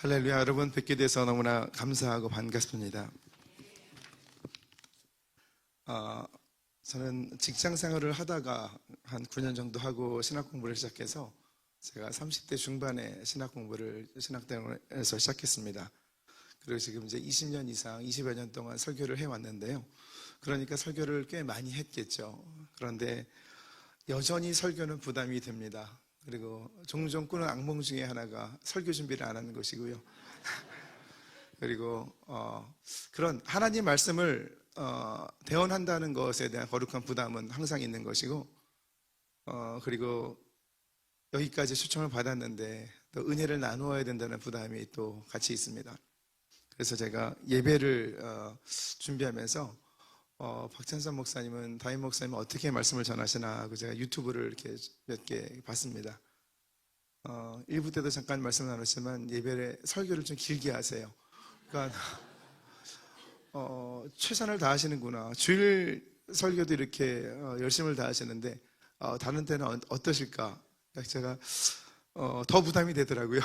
할렐루야. 여러분 뵙게 돼서 너무나 감사하고 반갑습니다. 저는 직장 생활을 하다가 한 9년 정도 하고 신학 공부를 시작해서 제가 30대 중반에 신학대학원에서 시작했습니다. 그리고 지금 이제 20년 이상, 20여 년 동안 설교를 해왔는데요. 그러니까 설교를 꽤 많이 했겠죠. 그런데 여전히 설교는 부담이 됩니다. 그리고 종종 꾸는 악몽 중에 하나가 설교 준비를 안 하는 것이고요. 그리고 그런 하나님 말씀을 대언한다는 것에 대한 거룩한 부담은 항상 있는 것이고, 그리고 여기까지 초청을 받았는데 또 은혜를 나누어야 된다는 부담이 또 같이 있습니다. 그래서 제가 예배를 준비하면서 박찬선 목사님은, 담임 목사님은 어떻게 말씀을 전하시나 하고 제가 유튜브를 이렇게 몇 개 봤습니다. 1부 때도 잠깐 말씀 나눴지만 예배에 설교를 좀 길게 하세요. 그러니까 최선을 다하시는구나. 주일 설교도 이렇게 열심을 다하시는데 다른 때는 어떠실까? 제가 더 부담이 되더라고요.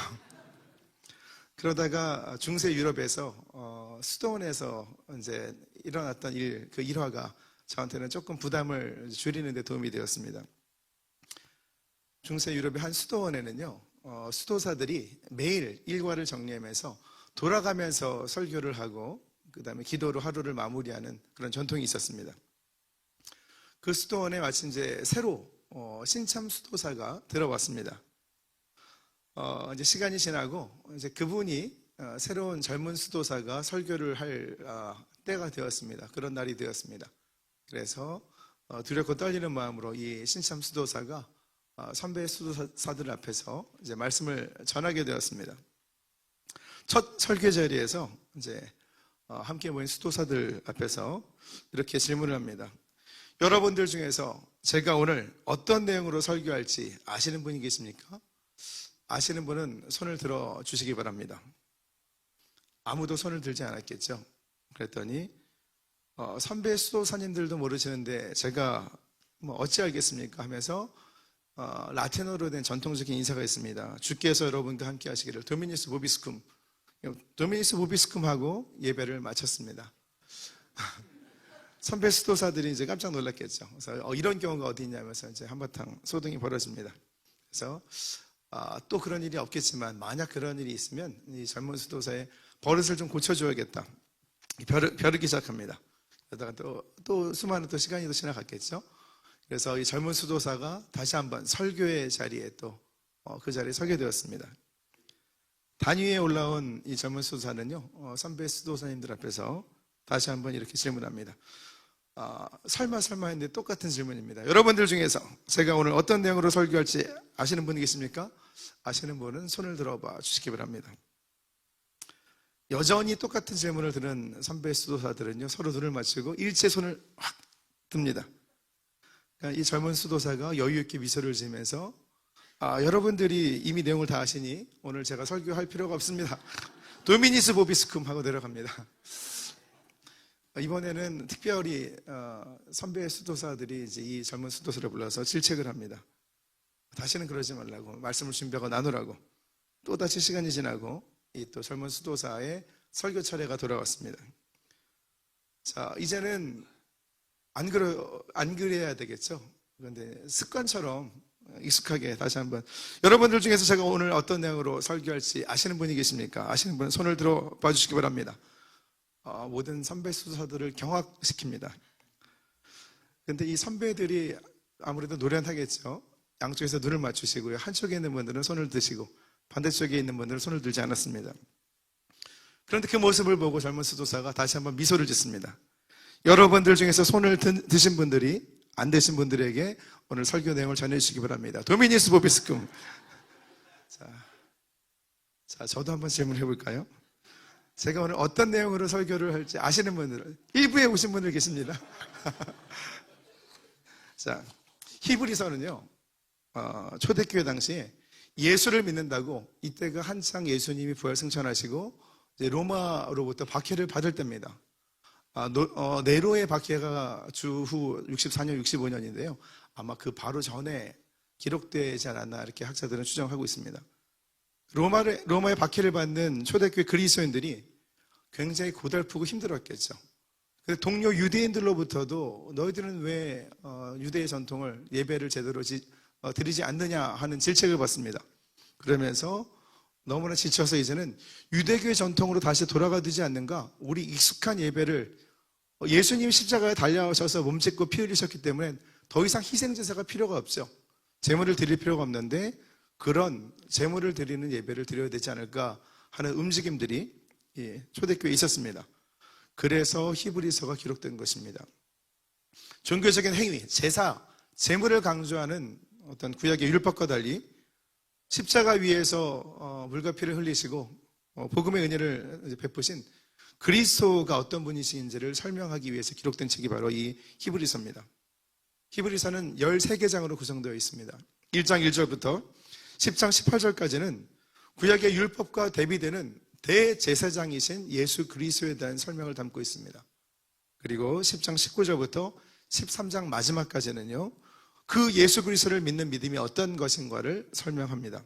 그러다가 중세 유럽에서 수도원에서 이제 일어났던 그 일화가 저한테는 조금 부담을 줄이는 데 도움이 되었습니다. 중세 유럽의 한 수도원에는요, 수도사들이 매일 일과를 정리하면서 돌아가면서 설교를 하고 그 다음에 기도로 하루를 마무리하는 그런 전통이 있었습니다. 그 수도원에 마침 이제 새로 신참 수도사가 들어왔습니다. 이제 시간이 지나고 이제 그분이 새로운 젊은 수도사가 설교를 할 때가 되었습니다. 그런 날이 되었습니다. 그래서 두렵고 떨리는 마음으로 이 신참 수도사가 선배 수도사들 앞에서 이제 말씀을 전하게 되었습니다. 첫 설교 자리에서 이제 함께 모인 수도사들 앞에서 이렇게 질문을 합니다. 여러분들 중에서 제가 오늘 어떤 내용으로 설교할지 아시는 분이 계십니까? 아시는 분은 손을 들어 주시기 바랍니다. 아무도 손을 들지 않았겠죠. 그랬더니 선배 수도사님들도 모르시는데 제가 어찌 알겠습니까? 하면서 라틴어로 된 전통적인 인사가 있습니다. 주께서 여러분과 함께 하시기를 도미니스 보비스쿰. 도미니스 보비스쿰하고 예배를 마쳤습니다. 선배 수도사들이 이제 깜짝 놀랐겠죠. 그래서 이런 경우가 어디 있냐면서 이제 한바탕 소동이 벌어집니다. 그래서 또 그런 일이 없겠지만 만약 그런 일이 있으면 이 젊은 수도사의 버릇을 좀 고쳐줘야겠다. 벼르기 시작합니다. 그러다가 또 수많은 또 시간이 또 지나갔겠죠. 그래서 이 젊은 수도사가 다시 한번 설교의 자리에 또 그 자리에 서게 되었습니다. 단위에 올라온 이 젊은 수도사는요, 선배 수도사님들 앞에서 다시 한번 이렇게 질문합니다. 설마 했는데 똑같은 질문입니다. 여러분들 중에서 제가 오늘 어떤 내용으로 설교할지 아시는 분이 계십니까? 아시는 분은 손을 들어봐 주시기 바랍니다. 여전히 똑같은 질문을 들은 선배 수도사들은요, 서로 눈을 맞추고 일제 손을 확 듭니다. 이 젊은 수도사가 여유 있게 미소를 지으면서 여러분들이 이미 내용을 다 아시니 오늘 제가 설교할 필요가 없습니다. 도미니스 보비스쿰 하고 내려갑니다. 이번에는 특별히 선배 수도사들이 이제 이 젊은 수도사를 불러서 질책을 합니다. 다시는 그러지 말라고, 말씀을 준비하고 나누라고. 또다시 시간이 지나고 이 또 젊은 수도사의 설교 차례가 돌아왔습니다. 자, 이제는 안 그래야 되겠죠. 그런데 습관처럼 익숙하게 다시 한번, 여러분들 중에서 제가 오늘 어떤 내용으로 설교할지 아시는 분이 계십니까? 아시는 분 손을 들어 봐 주시기 바랍니다. 모든 선배 수도사들을 경악시킵니다. 그런데 이 선배들이 아무래도 노련하겠죠. 양쪽에서 눈을 맞추시고요. 한쪽에 있는 분들은 손을 드시고 반대쪽에 있는 분들은 손을 들지 않았습니다. 그런데 그 모습을 보고 젊은 수도사가 다시 한번 미소를 짓습니다. 여러분들 중에서 손을 드신 분들이 안 되신 분들에게 오늘 설교 내용을 전해주시기 바랍니다. 도미니스 보비스쿰. 자, 저도 한번 질문해 볼까요? 제가 오늘 어떤 내용으로 설교를 할지 아시는 분들은 일부에 오신 분들 계십니다. 자, 히브리서는요, 초대교회 당시에 예수를 믿는다고, 이때가 한창 예수님이 부활 승천하시고 이제 로마로부터 박해를 받을 때입니다. 네로의 박해가 주후 64년, 65년인데요. 아마 그 바로 전에 기록되지 않았나 이렇게 학자들은 추정하고 있습니다. 로마의 박해를 받는 초대교회 그리스도인들이 굉장히 고달프고 힘들었겠죠. 동료 유대인들로부터도 너희들은 왜 유대의 전통을 예배를 제대로 드리지 않느냐 하는 질책을 받습니다. 그러면서 너무나 지쳐서 이제는 유대교의 전통으로 다시 돌아가되지 않는가? 우리 익숙한 예배를 예수님이 십자가에 달려오셔서 몸짓고 피 흘리셨기 때문에 더 이상 희생제사가 필요가 없죠. 제물을 드릴 필요가 없는데 그런 제물을 드리는 예배를 드려야 되지 않을까 하는 움직임들이 초대교회에 있었습니다. 그래서 히브리서가 기록된 것입니다. 종교적인 행위, 제사, 제물을 강조하는 어떤 구약의 율법과 달리 십자가 위에서 물과 피를 흘리시고 복음의 은혜를 베푸신 그리스도가 어떤 분이신지를 설명하기 위해서 기록된 책이 바로 이 히브리서입니다. 히브리서는 13개장으로 구성되어 있습니다. 1장 1절부터 10장 18절까지는 구약의 율법과 대비되는 대제사장이신 예수 그리스도에 대한 설명을 담고 있습니다. 그리고 10장 19절부터 13장 마지막까지는요, 그 예수 그리스도를 믿는 믿음이 어떤 것인가를 설명합니다.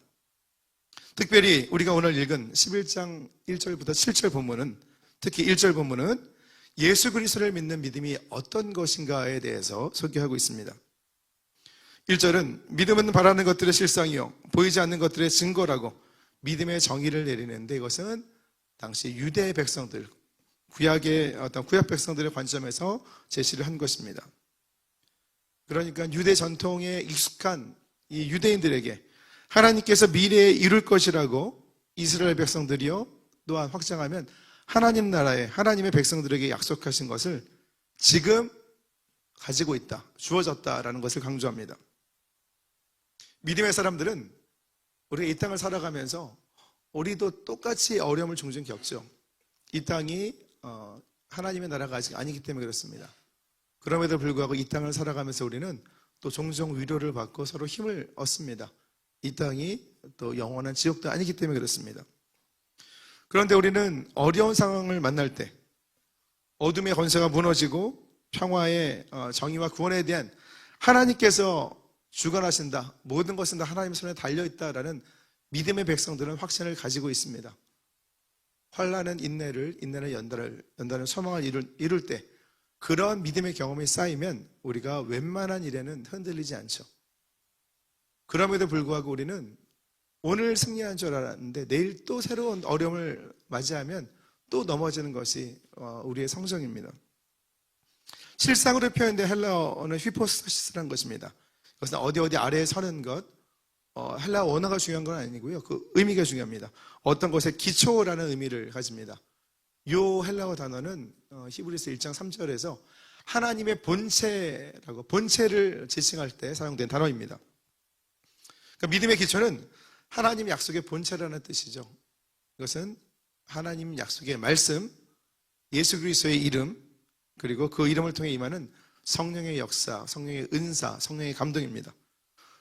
특별히 우리가 오늘 읽은 11장 1절부터 7절 본문은, 특히 1절 본문은 예수 그리스도를 믿는 믿음이 어떤 것인가에 대해서 소개하고 있습니다. 1절은 믿음은 바라는 것들의 실상이요 보이지 않는 것들의 증거라고 믿음의 정의를 내리는데, 이것은 당시 유대 백성들, 구약 백성들의 관점에서 제시를 한 것입니다. 그러니까 유대 전통에 익숙한 이 유대인들에게 하나님께서 미래에 이룰 것이라고 이스라엘 백성들이요 또한 확장하면 하나님 나라에 하나님의 백성들에게 약속하신 것을 지금 가지고 있다, 주어졌다라는 것을 강조합니다. 믿음의 사람들은 우리가 이 땅을 살아가면서 우리도 똑같이 어려움을 종종 겪죠. 이 땅이 하나님의 나라가 아직 아니기 때문에 그렇습니다. 그럼에도 불구하고 이 땅을 살아가면서 우리는 또 종종 위로를 받고 서로 힘을 얻습니다. 이 땅이 또 영원한 지옥도 아니기 때문에 그렇습니다. 그런데 우리는 어려운 상황을 만날 때 어둠의 권세가 무너지고 평화의 정의와 구원에 대한 하나님께서 주관하신다, 모든 것은 다 하나님의 손에 달려있다라는 믿음의 백성들은 확신을 가지고 있습니다. 환난은 인내를 연다는 소망을 이룰 때 그런 믿음의 경험이 쌓이면 우리가 웬만한 일에는 흔들리지 않죠. 그럼에도 불구하고 우리는 오늘 승리한 줄 알았는데 내일 또 새로운 어려움을 맞이하면 또 넘어지는 것이 우리의 성정입니다. 실상으로 표현된 헬라어는 휘포스타시스라는 것입니다. 그것은 어디 아래에 서는 것, 헬라어 원어가 중요한 건 아니고요. 그 의미가 중요합니다. 어떤 것의 기초라는 의미를 가집니다. 이 헬라어 단어는 히브리서 1장 3절에서 하나님의 본체를 지칭할 때 사용된 단어입니다. 그러니까 믿음의 기초는 하나님 약속의 본체라는 뜻이죠. 이것은 하나님 약속의 말씀, 예수 그리스도의 이름, 그리고 그 이름을 통해 임하는 성령의 역사, 성령의 은사, 성령의 감동입니다.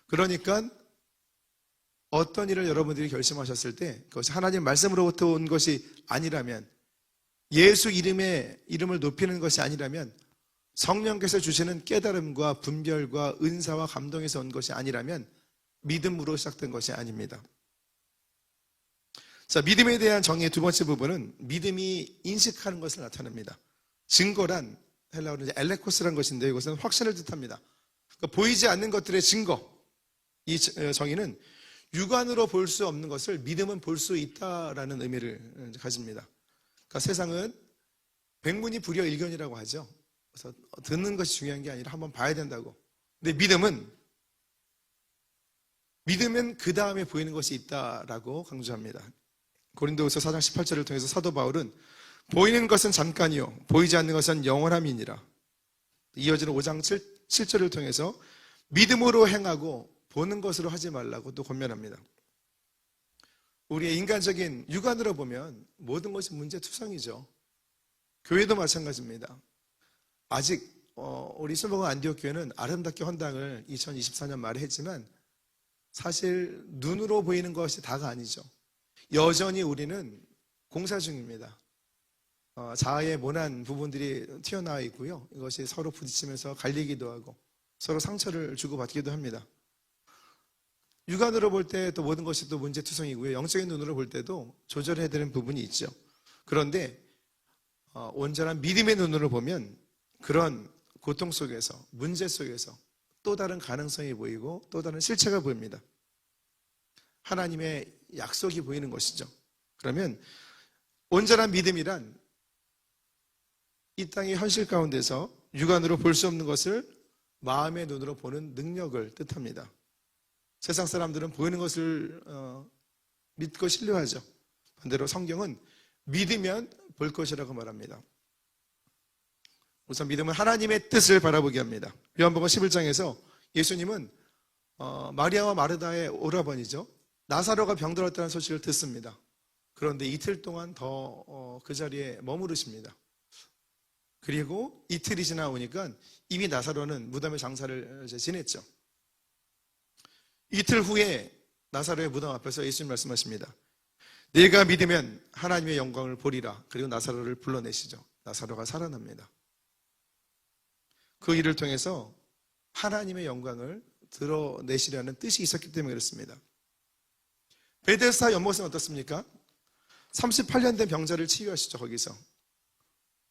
그러니까 어떤 일을 여러분들이 결심하셨을 때 그것이 하나님 말씀으로부터 온 것이 아니라면, 예수 이름을 높이는 것이 아니라면, 성령께서 주시는 깨달음과 분별과 은사와 감동에서 온 것이 아니라면 믿음으로 시작된 것이 아닙니다. 자, 믿음에 대한 정의의 두 번째 부분은 믿음이 인식하는 것을 나타냅니다. 증거란 헬라어로 엘레코스라는 것인데 이것은 확신을 뜻합니다. 그러니까 보이지 않는 것들의 증거, 이 정의는 육안으로 볼 수 없는 것을 믿음은 볼 수 있다라는 의미를 가집니다. 그러니까 세상은 백문이 불여일견이라고 하죠. 그래서 듣는 것이 중요한 게 아니라 한번 봐야 된다고. 근데 믿음은 그 다음에 보이는 것이 있다라고 강조합니다. 고린도후서 4장 18절을 통해서 사도 바울은 보이는 것은 잠깐이요 보이지 않는 것은 영원함이니라. 이어지는 5장 7절을 통해서 믿음으로 행하고 보는 것으로 하지 말라고 또 권면합니다. 우리의 인간적인 육안으로 보면 모든 것이 문제투성이죠. 교회도 마찬가지입니다. 아직 우리 수목원 안디옥 교회는 아름답게 헌당을 2024년 말에 했지만 사실 눈으로 보이는 것이 다가 아니죠. 여전히 우리는 공사 중입니다. 자아의 모난 부분들이 튀어나와 있고요. 이것이 서로 부딪히면서 갈리기도 하고 서로 상처를 주고받기도 합니다. 육안으로 볼 때 또 모든 것이 또 문제투성이고요. 영적인 눈으로 볼 때도 조절해야 되는 부분이 있죠. 그런데 온전한 믿음의 눈으로 보면 그런 고통 속에서, 문제 속에서 또 다른 가능성이 보이고 또 다른 실체가 보입니다. 하나님의 약속이 보이는 것이죠. 그러면 온전한 믿음이란 이 땅의 현실 가운데서 육안으로 볼 수 없는 것을 마음의 눈으로 보는 능력을 뜻합니다. 세상 사람들은 보이는 것을 믿고 신뢰하죠. 반대로 성경은 믿으면 볼 것이라고 말합니다. 우선 믿음은 하나님의 뜻을 바라보게 합니다. 요한복음 11장에서 예수님은 마리아와 마르다의 오라버니죠. 나사로가 병들었다는 소식을 듣습니다. 그런데 이틀 동안 더 그 자리에 머무르십니다. 그리고 이틀이 지나오니까 이미 나사로는 무덤의 장사를 지냈죠. 이틀 후에 나사로의 무덤 앞에서 예수님 말씀하십니다. 네가 믿으면 하나님의 영광을 보리라. 그리고 나사로를 불러내시죠. 나사로가 살아납니다. 그 일을 통해서 하나님의 영광을 드러내시려는 뜻이 있었기 때문에 그렇습니다. 베데스다 연못은 어떻습니까? 38년 된 병자를 치유하시죠.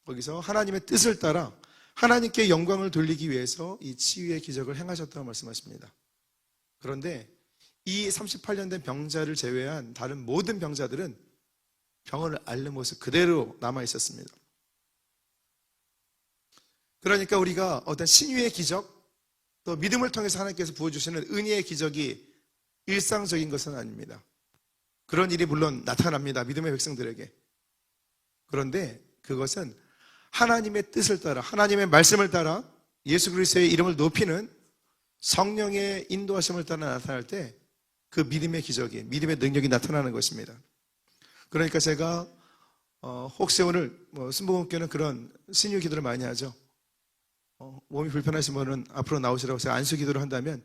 거기서 하나님의 뜻을 따라 하나님께 영광을 돌리기 위해서 이 치유의 기적을 행하셨다고 말씀하십니다. 그런데 이 38년 된 병자를 제외한 다른 모든 병자들은 병을 앓는 모습 그대로 남아 있었습니다. 그러니까 우리가 어떤 신유의 기적, 또 믿음을 통해서 하나님께서 부어주시는 은혜의 기적이 일상적인 것은 아닙니다. 그런 일이 물론 나타납니다. 믿음의 백성들에게. 그런데 그것은 하나님의 뜻을 따라, 하나님의 말씀을 따라 예수 그리스도의 이름을 높이는 성령의 인도하심을 따라 나타날 때 그 믿음의 기적이, 믿음의 능력이 나타나는 것입니다. 그러니까 제가 혹시 오늘 순복음교는 그런 신유 기도를 많이 하죠. 몸이 불편하신 분은 앞으로 나오시라고 제가 안수 기도를 한다면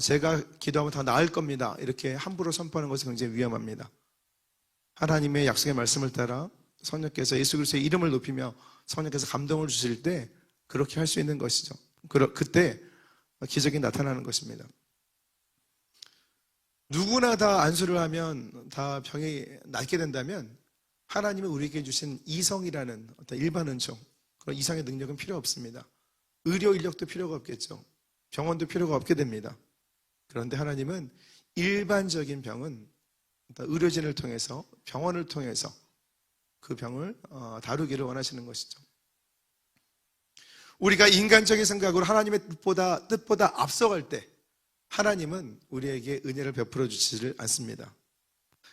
제가 기도하면 더 나을 겁니다. 이렇게 함부로 선포하는 것은 굉장히 위험합니다. 하나님의 약속의 말씀을 따라 성령께서 예수 그리스도의 이름을 높이며 성령께서 감동을 주실 때 그렇게 할 수 있는 것이죠. 그때 기적이 나타나는 것입니다. 누구나 다 안수를 하면 다 병이 낫게 된다면 하나님이 우리에게 주신 이성이라는 어떤 일반 은총, 그런 이상의 능력은 필요 없습니다. 의료 인력도 필요가 없겠죠. 병원도 필요가 없게 됩니다. 그런데 하나님은 일반적인 병은 의료진을 통해서, 병원을 통해서 그 병을 다루기를 원하시는 것이죠. 우리가 인간적인 생각으로 하나님의 뜻보다 앞서갈 때 하나님은 우리에게 은혜를 베풀어 주시지를 않습니다.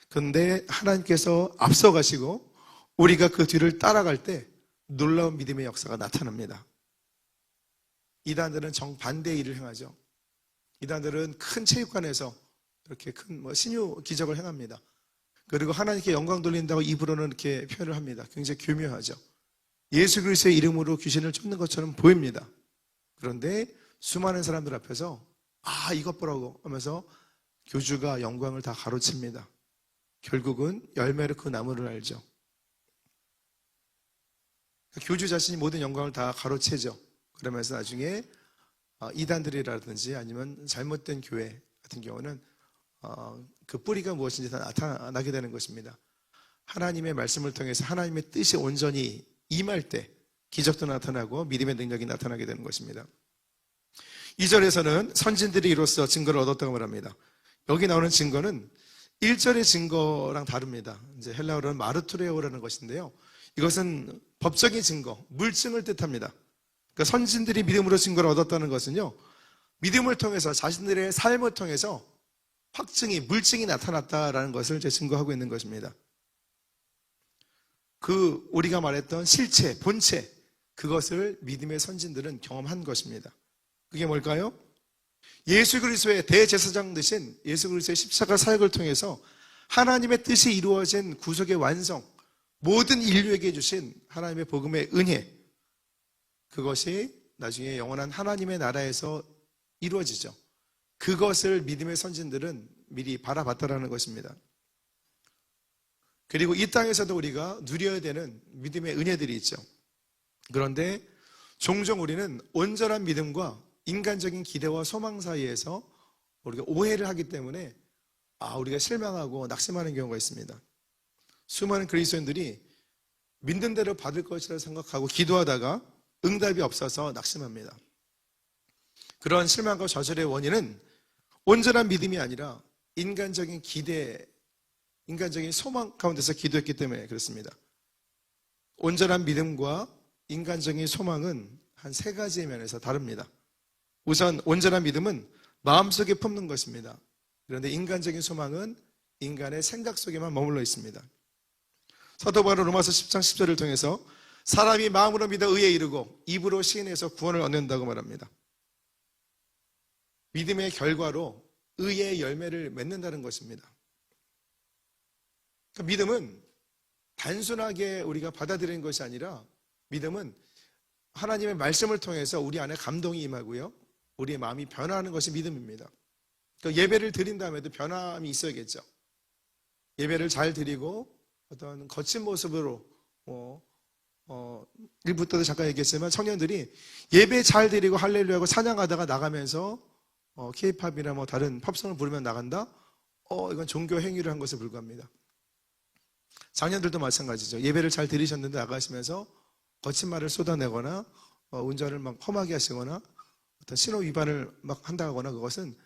그런데 하나님께서 앞서가시고 우리가 그 뒤를 따라갈 때 놀라운 믿음의 역사가 나타납니다. 이단들은 정반대의 일을 행하죠. 이단들은 큰 체육관에서 이렇게 큰 신유 기적을 행합니다. 그리고 하나님께 영광 돌린다고 입으로는 이렇게 표현을 합니다. 굉장히 교묘하죠. 예수 그리스도의 이름으로 귀신을 쫓는 것처럼 보입니다. 그런데 수많은 사람들 앞에서 이것 보라고 하면서 교주가 영광을 다 가로챕니다. 결국은 열매로 그 나무를 알죠. 교주 자신이 모든 영광을 다 가로채죠. 그러면서 나중에 이단들이라든지 아니면 잘못된 교회 같은 경우는 그 뿌리가 무엇인지 다 나타나게 되는 것입니다. 하나님의 말씀을 통해서 하나님의 뜻이 온전히 임할 때 기적도 나타나고 믿음의 능력이 나타나게 되는 것입니다. 2절에서는 선진들이 이로써 증거를 얻었다고 말합니다. 여기 나오는 증거는 1절의 증거랑 다릅니다. 이제 헬라어로는 마르투레오라는 것인데요. 이것은 법적인 증거, 물증을 뜻합니다. 그러니까 선진들이 믿음으로 증거를 얻었다는 것은요, 믿음을 통해서 자신들의 삶을 통해서 확증이, 물증이 나타났다라는 것을 이제 증거하고 있는 것입니다. 우리가 말했던 실체, 본체, 그것을 믿음의 선진들은 경험한 것입니다. 그게 뭘까요? 예수 그리스도의 대제사장 되신 예수 그리스도의 십자가 사역을 통해서 하나님의 뜻이 이루어진 구속의 완성, 모든 인류에게 주신 하나님의 복음의 은혜, 그것이 나중에 영원한 하나님의 나라에서 이루어지죠. 그것을 믿음의 선진들은 미리 바라봤다라는 것입니다. 그리고 이 땅에서도 우리가 누려야 되는 믿음의 은혜들이 있죠. 그런데 종종 우리는 온전한 믿음과 인간적인 기대와 소망 사이에서 우리가 오해를 하기 때문에 우리가 실망하고 낙심하는 경우가 있습니다. 수많은 그리스도인들이 믿는 대로 받을 것이라 생각하고 기도하다가 응답이 없어서 낙심합니다. 그런 실망과 좌절의 원인은 온전한 믿음이 아니라 인간적인 기대, 인간적인 소망 가운데서 기도했기 때문에 그렇습니다. 온전한 믿음과 인간적인 소망은 한 세 가지의 면에서 다릅니다. 우선 온전한 믿음은 마음속에 품는 것입니다. 그런데 인간적인 소망은 인간의 생각 속에만 머물러 있습니다. 사도 바울은 로마서 10장 10절을 통해서 사람이 마음으로 믿어 의에 이르고 입으로 시인해서 구원을 얻는다고 말합니다. 믿음의 결과로 의의 열매를 맺는다는 것입니다. 그러니까 믿음은 단순하게 우리가 받아들이는 것이 아니라 믿음은 하나님의 말씀을 통해서 우리 안에 감동이 임하고요, 우리의 마음이 변화하는 것이 믿음입니다. 그러니까 예배를 드린 다음에도 변함이 있어야겠죠. 예배를 잘 드리고 어떤 거친 모습으로 일부터도 잠깐 얘기했지만 청년들이 예배 잘 드리고 할렐루야하고 찬양하다가 나가면서 K-팝이나 뭐 다른 팝송을 부르면 나간다? 이건 종교 행위를 한 것에 불과합니다. 장년들도 마찬가지죠. 예배를 잘 드리셨는데 나가시면서 거친 말을 쏟아내거나 운전을 막 험하게 하시거나 어떤 신호 위반을 막 한다거나 그것은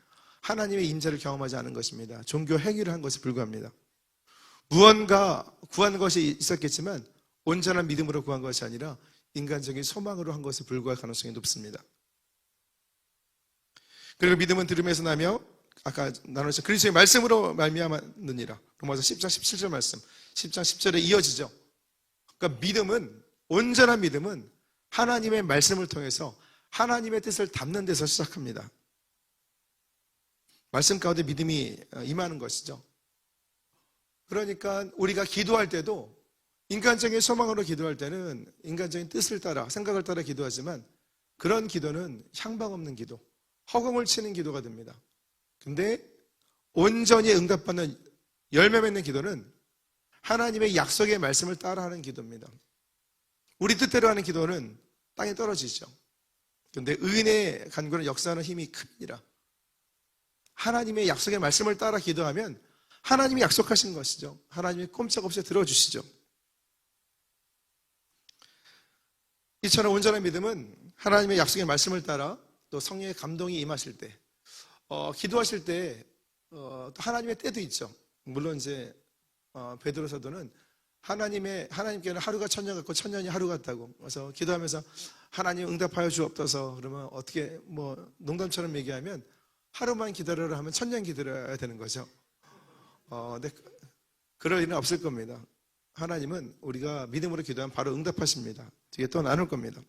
하나님의 임재를 경험하지 않은 것입니다. 종교 행위를 한 것에 불과합니다. 무언가 구한 것이 있었겠지만 온전한 믿음으로 구한 것이 아니라 인간적인 소망으로 한 것에 불과할 가능성이 높습니다. 그리고 믿음은 들음에서 나며 아까 나누신 그리스도의 말씀으로 말미암느니라. 로마서 10장 17절 말씀 10장 10절에 이어지죠. 그러니까 믿음은, 온전한 믿음은 하나님의 말씀을 통해서 하나님의 뜻을 담는 데서 시작합니다. 말씀 가운데 믿음이 임하는 것이죠. 그러니까 우리가 기도할 때도 인간적인 소망으로 기도할 때는 인간적인 뜻을 따라, 생각을 따라 기도하지만 그런 기도는 향방 없는 기도, 허공을 치는 기도가 됩니다. 근데 온전히 응답받는 열매 맺는 기도는 하나님의 약속의 말씀을 따라하는 기도입니다. 우리 뜻대로 하는 기도는 땅에 떨어지죠. 그런데 의인의 간구는 역사하는 힘이 큽니다. 하나님의 약속의 말씀을 따라 기도하면 하나님이 약속하신 것이죠. 하나님이 꼼짝없이 들어주시죠. 이처럼 온전한 믿음은 하나님의 약속의 말씀을 따라 또 성령의 감동이 임하실 때, 기도하실 때 하나님의 때도 있죠. 물론 이제 베드로 사도는 하나님께는 하루가 천년 같고 천년이 하루 같다고. 그래서 기도하면서 하나님 응답하여 주옵소서. 그러면 어떻게 농담처럼 얘기하면 하루만 기다려라 하면 천년 기다려야 되는 거죠. 근데 그럴 일은 없을 겁니다. 하나님은 우리가 믿음으로 기도하면 바로 응답하십니다. 뒤에 또 나눌 겁니다.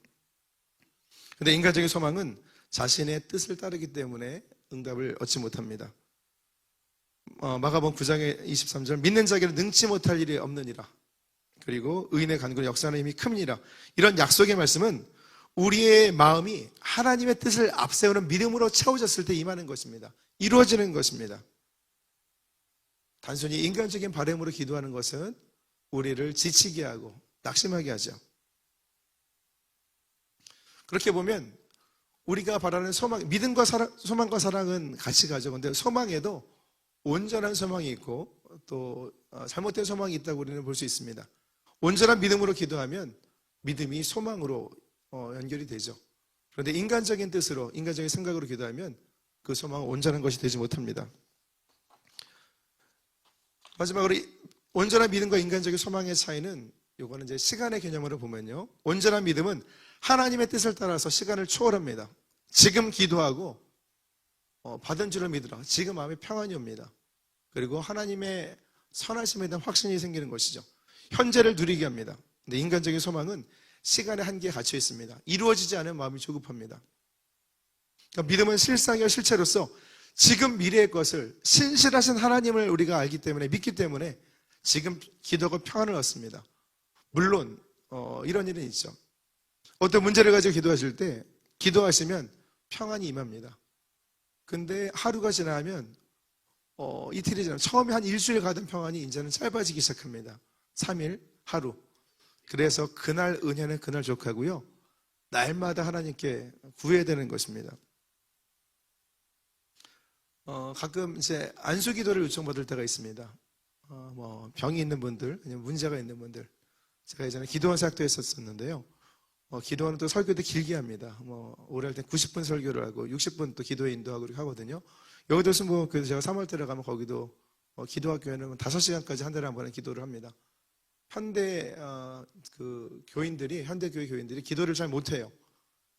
근데 인간적인 소망은 자신의 뜻을 따르기 때문에 응답을 얻지 못합니다. 마가복음 9장의 23절 믿는 자에게는 능치 못할 일이 없느니라. 그리고 의인의 간구는 역사하는 힘이 큽니다. 이런 약속의 말씀은 우리의 마음이 하나님의 뜻을 앞세우는 믿음으로 채워졌을 때 임하는 것입니다. 이루어지는 것입니다. 단순히 인간적인 바람으로 기도하는 것은 우리를 지치게 하고 낙심하게 하죠. 그렇게 보면 우리가 바라는 소망, 믿음과 소망과 사랑은 같이 가죠. 그런데 소망에도 온전한 소망이 있고 또 잘못된 소망이 있다고 우리는 볼 수 있습니다. 온전한 믿음으로 기도하면 믿음이 소망으로 연결이 되죠. 그런데 인간적인 뜻으로, 인간적인 생각으로 기도하면 그 소망은 온전한 것이 되지 못합니다. 마지막으로 온전한 믿음과 인간적인 소망의 차이는, 이거는 이제 시간의 개념으로 보면요, 온전한 믿음은 하나님의 뜻을 따라서 시간을 초월합니다. 지금 기도하고 받은 줄을 믿으라. 지금 마음에 평안이 옵니다. 그리고 하나님의 선하심에 대한 확신이 생기는 것이죠. 현재를 누리게 합니다. 근데 인간적인 소망은 시간의 한계에 갇혀 있습니다. 이루어지지 않은 마음이 조급합니다. 그러니까 믿음은 실상이요 실체로서 지금 미래의 것을, 신실하신 하나님을 우리가 알기 때문에, 믿기 때문에 지금 기도하고 평안을 얻습니다. 물론 이런 일은 있죠. 어떤 문제를 가지고 기도하실 때 기도하시면 평안이 임합니다. 근데 하루가 지나면 이틀이 지나면, 처음에 한 일주일 가던 평안이 이제는 짧아지기 시작합니다. 3일, 하루. 그래서 그날 은혜는 그날 족하고요, 날마다 하나님께 구해야 되는 것입니다. 가끔 이제 안수 기도를 요청받을 때가 있습니다. 뭐 병이 있는 분들, 아니면 문제가 있는 분들. 제가 예전에 기도원 사역도 했었는데요. 기도원은 또 설교도 길게 합니다. 오래 할 때 90분 설교를 하고 60분 또 기도에 인도하고 그렇게 하거든요. 여기도 순복음교회도 제가 3월 때를 가면 거기도 기도학교에는 5시간까지 한 달에 한 번은 기도를 합니다. 현대 현대교회 교인들이 기도를 잘 못해요.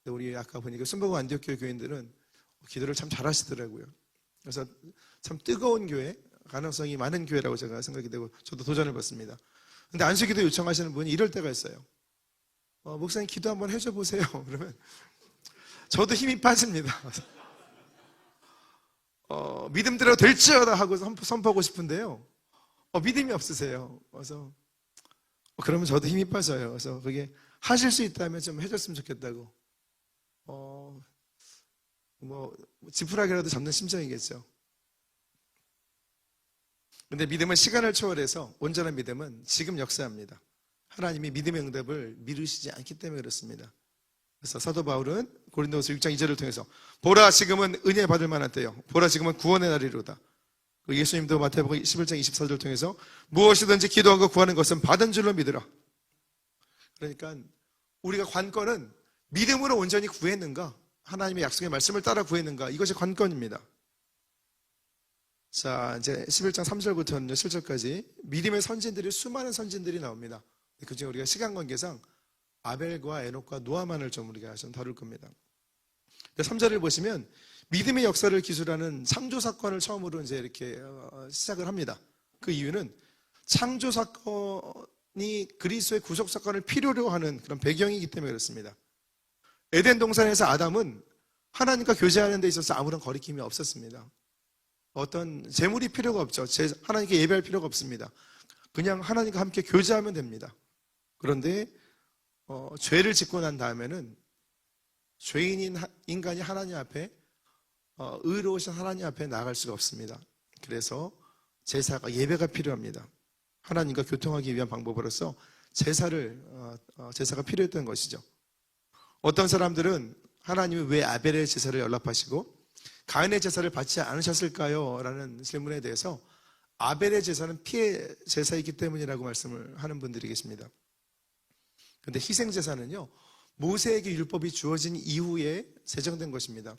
근데 우리 아까 보니까 순복음 안디옥교회 교인들은 기도를 참 잘하시더라고요. 그래서 참 뜨거운 교회, 가능성이 많은 교회라고 제가 생각이 되고 저도 도전을 받습니다. 근데 안수기도 요청하시는 분이 이럴 때가 있어요. 목사님 기도 한번 해줘 보세요. 그러면 저도 힘이 빠집니다. 믿음대로 될지어다 하고 선포하고 싶은데요. 믿음이 없으세요. 그래서 그러면 저도 힘이 빠져요. 그래서 그게 하실 수 있다면 좀 해줬으면 좋겠다고. 지푸라기라도 잡는 심정이겠죠. 근데 믿음은 시간을 초월해서 온전한 믿음은 지금 역사합니다. 하나님이 믿음의 응답을 미루시지 않기 때문에 그렇습니다. 그래서 사도 바울은 고린도후서 6장 2절을 통해서 보라 지금은 은혜 받을 만한 때요. 보라 지금은 구원의 날이로다. 예수님도 마태복음 11장 24절을 통해서 무엇이든지 기도하고 구하는 것은 받은 줄로 믿으라. 그러니까 우리가 관건은 믿음으로 온전히 구했는가, 하나님의 약속의 말씀을 따라 구했는가, 이것이 관건입니다. 자, 이제 11장 3절부터 7절까지 믿음의 선진들이, 수많은 선진들이 나옵니다. 그중에 우리가 시간 관계상 아벨과 에녹과 노아만을 좀 우리가 좀 다룰 겁니다. 3절을 보시면 믿음의 역사를 기술하는 창조 사건을 처음으로 이제 이렇게 시작을 합니다. 그 이유는 창조 사건이 그리스도의 구속 사건을 필요로 하는 그런 배경이기 때문에 그렇습니다. 에덴 동산에서 아담은 하나님과 교제하는 데 있어서 아무런 거리낌이 없었습니다. 어떤 재물이 필요가 없죠. 하나님께 예배할 필요가 없습니다. 그냥 하나님과 함께 교제하면 됩니다. 그런데 죄를 짓고 난 다음에는 죄인인 인간이 하나님 앞에 의로우신 하나님 앞에 나아갈 수가 없습니다. 그래서 제사가, 예배가 필요합니다. 하나님과 교통하기 위한 방법으로서 제사가 필요했던 것이죠. 어떤 사람들은 하나님이 왜 아벨의 제사를 연락하시고 가인의 제사를 받지 않으셨을까요? 라는 질문에 대해서 아벨의 제사는 피해 제사이기 때문이라고 말씀을 하는 분들이 계십니다. 그런데 희생 제사는요, 모세에게 율법이 주어진 이후에 제정된 것입니다.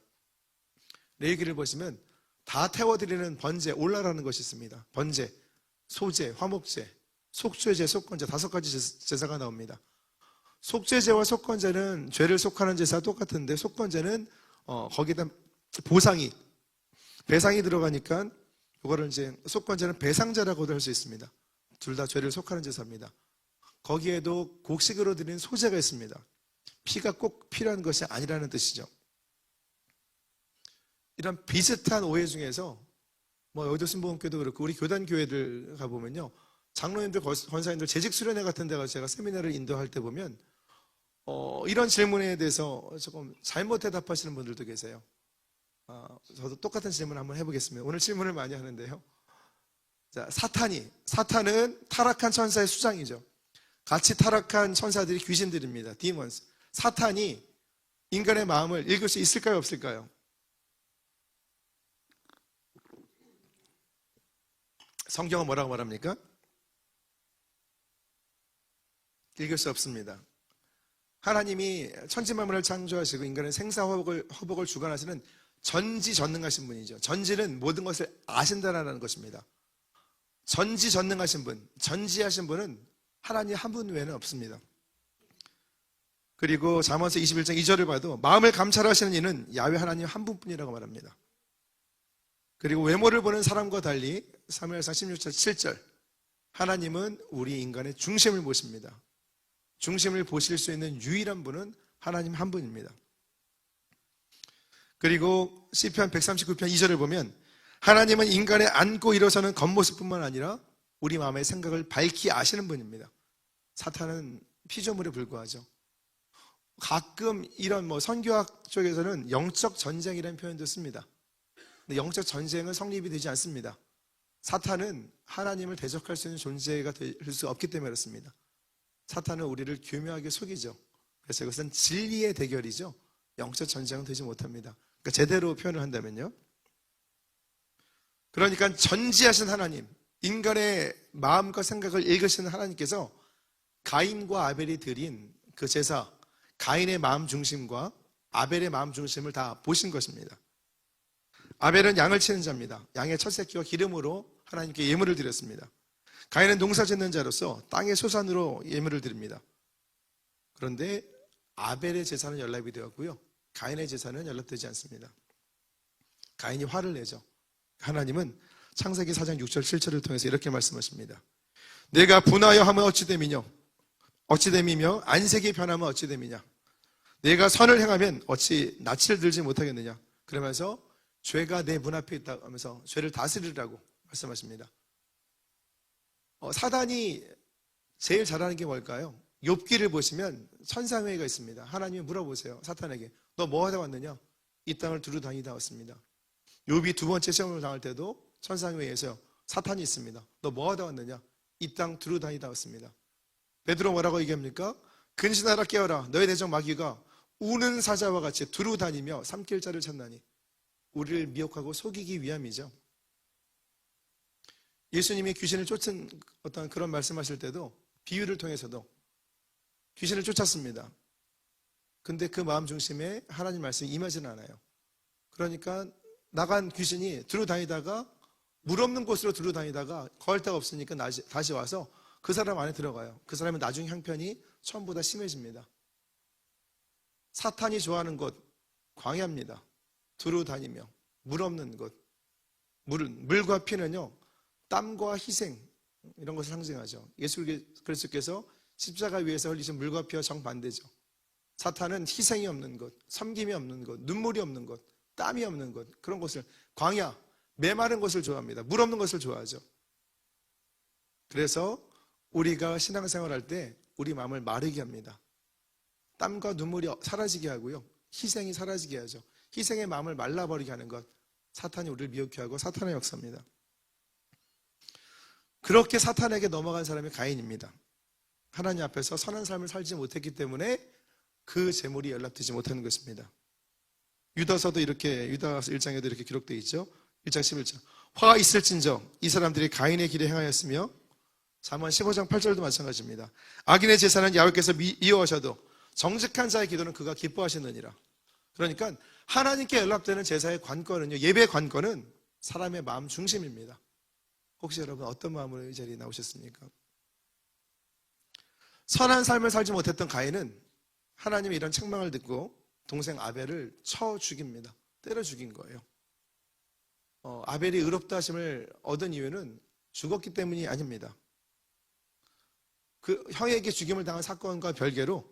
레위기를 보시면 다 태워드리는 번제, 올라라는 것이 있습니다. 번제, 소제, 화목제, 속죄제, 속건제, 5가지 제사가 나옵니다. 속죄제와 속건제는 죄를 속하는 제사와 똑같은데, 속건제는 거기다 보상이, 배상이 들어가니까 이거를 이제 속건제는 배상제라고도 할 수 있습니다. 둘 다 죄를 속하는 제사입니다. 거기에도 곡식으로 드리는 소제가 있습니다. 피가 꼭 필요한 것이 아니라는 뜻이죠. 이런 비슷한 오해 중에서 여의도 순복음교회도 그렇고 우리 교단 교회들 가보면요, 장로님들, 권사님들 재직 수련회 같은 데 가서 제가 세미나를 인도할 때 보면 이런 질문에 대해서 조금 잘못 대답하시는 분들도 계세요. 저도 똑같은 질문을 한번 해보겠습니다. 오늘 질문을 많이 하는데요. 자, 사탄은 타락한 천사의 수장이죠. 같이 타락한 천사들이 귀신들입니다. 디몬스. 사탄이 인간의 마음을 읽을 수 있을까요, 없을까요? 성경은 뭐라고 말합니까? 읽을 수 없습니다. 하나님이 천지만물을 창조하시고 인간의 생사화복을 주관하시는 전지전능하신 분이죠. 전지는 모든 것을 아신다라는 것입니다. 전지전능하신 분, 전지하신 분은 하나님 한 분 외에는 없습니다. 그리고 잠언서 21장 2절을 봐도 마음을 감찰하시는 이는 야훼 하나님 한 분뿐이라고 말합니다. 그리고 외모를 보는 사람과 달리 사무엘상 16장 7절, 하나님은 우리 인간의 중심을 보십니다. 중심을 보실 수 있는 유일한 분은 하나님 한 분입니다. 그리고 시편 139편 2절을 보면 하나님은 인간의 앉고 일어서는 겉모습뿐만 아니라 우리 마음의 생각을 밝히 아시는 분입니다. 사탄은 피조물에 불과하죠. 가끔 이런 선교학 쪽에서는 영적 전쟁이라는 표현도 씁니다. 근데 영적 전쟁은 성립이 되지 않습니다. 사탄은 하나님을 대적할 수 있는 존재가 될 수 없기 때문에 그렇습니다. 사탄은 우리를 교묘하게 속이죠. 그래서 이것은 진리의 대결이죠. 영적 전쟁은 되지 못합니다. 그러니까 제대로 표현을 한다면요, 그러니까 전지하신 하나님, 인간의 마음과 생각을 읽으시는 하나님께서 가인과 아벨이 드린 그 제사, 가인의 마음 중심과 아벨의 마음 중심을 다 보신 것입니다. 아벨은 양을 치는 자입니다. 양의 첫 새끼와 기름으로 하나님께 예물을 드렸습니다. 가인은 농사 짓는 자로서 땅의 소산으로 예물을 드립니다. 그런데 아벨의 제사는 연락이 되었고요, 가인의 제사는 연락되지 않습니다. 가인이 화를 내죠. 하나님은 창세기 4장 6절 7절을 통해서 이렇게 말씀하십니다. 내가 분하여 하면 어찌됨이며 안색이 변하면 어찌됨이냐. 내가 선을 행하면 어찌 낯을 들지 못하겠느냐. 그러면서 죄가 내 문 앞에 있다 하면서 죄를 다스리라고 말씀하십니다. 사단이 제일 잘하는 게 뭘까요? 욥기를 보시면 천상회의가 있습니다. 하나님이 물어보세요. 사탄에게 너 뭐 하다 왔느냐? 이 땅을 두루 다니다 왔습니다. 욥이 두 번째 시험을 당할 때도 천상회의에서 사탄이 있습니다. 너 뭐 하다 왔느냐? 이 땅 두루 다니다 왔습니다. 베드로 뭐라고 얘기합니까? 근신하라 깨어라. 너의 대적 마귀가 우는 사자와 같이 두루 다니며 삼킬 자를 찾나니. 우리를 미혹하고 속이기 위함이죠. 예수님이 귀신을 쫓은 어떤 그런 말씀하실 때도 비유를 통해서도 귀신을 쫓았습니다. 근데 그 마음 중심에 하나님 말씀이 임하지는 않아요. 그러니까 나간 귀신이 두루 다니다가 물 없는 곳으로 두루 다니다가 거할 데가 없으니까 다시 와서 그 사람 안에 들어가요. 그 사람의 나중 형편이 처음보다 심해집니다. 사탄이 좋아하는 곳 광야입니다. 두루 다니며 물 없는 곳. 물과 피는요, 땀과 희생 이런 것을 상징하죠. 예수 그리스도께서 십자가 위에서 흘리신 물과 피와 정반대죠. 사탄은 희생이 없는 것, 섬김이 없는 것, 눈물이 없는 것, 땀이 없는 것, 그런 것을, 광야, 메마른 것을 좋아합니다. 물 없는 것을 좋아하죠. 그래서 우리가 신앙생활할 때 우리 마음을 마르게 합니다. 땀과 눈물이 사라지게 하고요, 희생이 사라지게 하죠. 희생의 마음을 말라버리게 하는 것, 사탄이 우리를 미혹해 하고 사탄의 역사입니다. 그렇게 사탄에게 넘어간 사람이 가인입니다. 하나님 앞에서 선한 삶을 살지 못했기 때문에 그 재물이 연락되지 못하는 것입니다. 유다서도 이렇게, 유다서 1장에도 이렇게 기록되어 있죠. 1장 11절. 화가 있을진저 이 사람들이 가인의 길에 행하였으며, 잠언 15장 8절도 마찬가지입니다. 악인의 제사는 야훼께서 미워하셔도 정직한 자의 기도는 그가 기뻐하시느니라. 그러니까 하나님께 연락되는 제사의 관건은요, 예배의 관건은 사람의 마음 중심입니다. 혹시 여러분 어떤 마음으로 이 자리에 나오셨습니까? 선한 삶을 살지 못했던 가인은 하나님의 이런 책망을 듣고 동생 아벨을 쳐 죽입니다. 때려 죽인 거예요. 아벨이 의롭다 하심을 얻은 이유는 죽었기 때문이 아닙니다. 그 형에게 죽임을 당한 사건과 별개로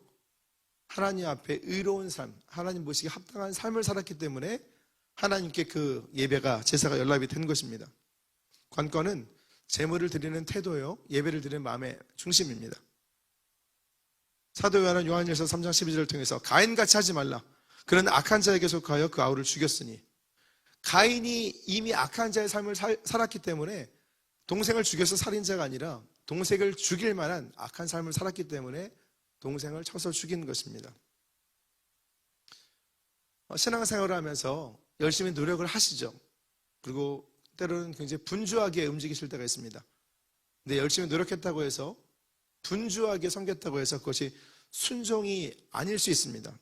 하나님 앞에 의로운 삶, 하나님 보시기에 합당한 삶을 살았기 때문에 하나님께 그 예배가, 제사가 연락이 된 것입니다. 관건은 제물을 드리는 태도요, 예배를 드리는 마음의 중심입니다. 사도 요한일서 3장 12절을 통해서 가인같이 하지 말라. 그는 악한 자에게 속하여 그 아우를 죽였으니, 가인이 이미 악한 자의 삶을 살았기 때문에 동생을 죽여서 살인자가 아니라 동생을 죽일 만한 악한 삶을 살았기 때문에 동생을 쳐서 죽인 것입니다. 신앙생활을 하면서 열심히 노력을 하시죠. 그리고 때로는 굉장히 분주하게 움직이실 때가 있습니다. 근데 열심히 노력했다고 해서, 분주하게 섬겼다고 해서 그것이 순종이 아닐 수 있습니다.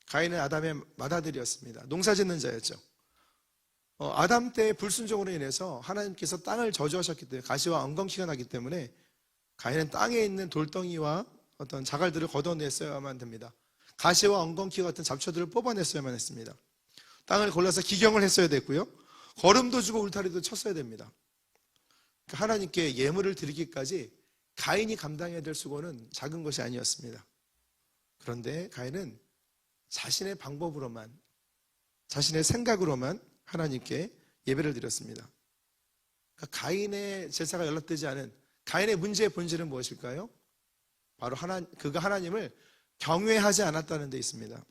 가인은 아담의 맏아들이었습니다. 농사짓는 자였죠. 아담 때의 불순종으로 인해서 하나님께서 땅을 저주하셨기 때문에, 가시와 엉겅퀴가 나기 때문에 가인은 땅에 있는 돌덩이와 어떤 자갈들을 걷어냈어야만 됩니다. 가시와 엉겅퀴 같은 잡초들을 뽑아냈어야만 했습니다. 땅을 골라서 기경을 했어야 됐고요, 거름도 주고 울타리도 쳤어야 됩니다. 하나님께 예물을 드리기까지 가인이 감당해야 될 수고는 작은 것이 아니었습니다. 그런데 가인은 자신의 방법으로만, 자신의 생각으로만 하나님께 예배를 드렸습니다. 그러니까 가인의 제사가 연락되지 않은 가인의 문제의 본질은 무엇일까요? 바로 그가 하나님을 경외하지 않았다는 데 있습니다.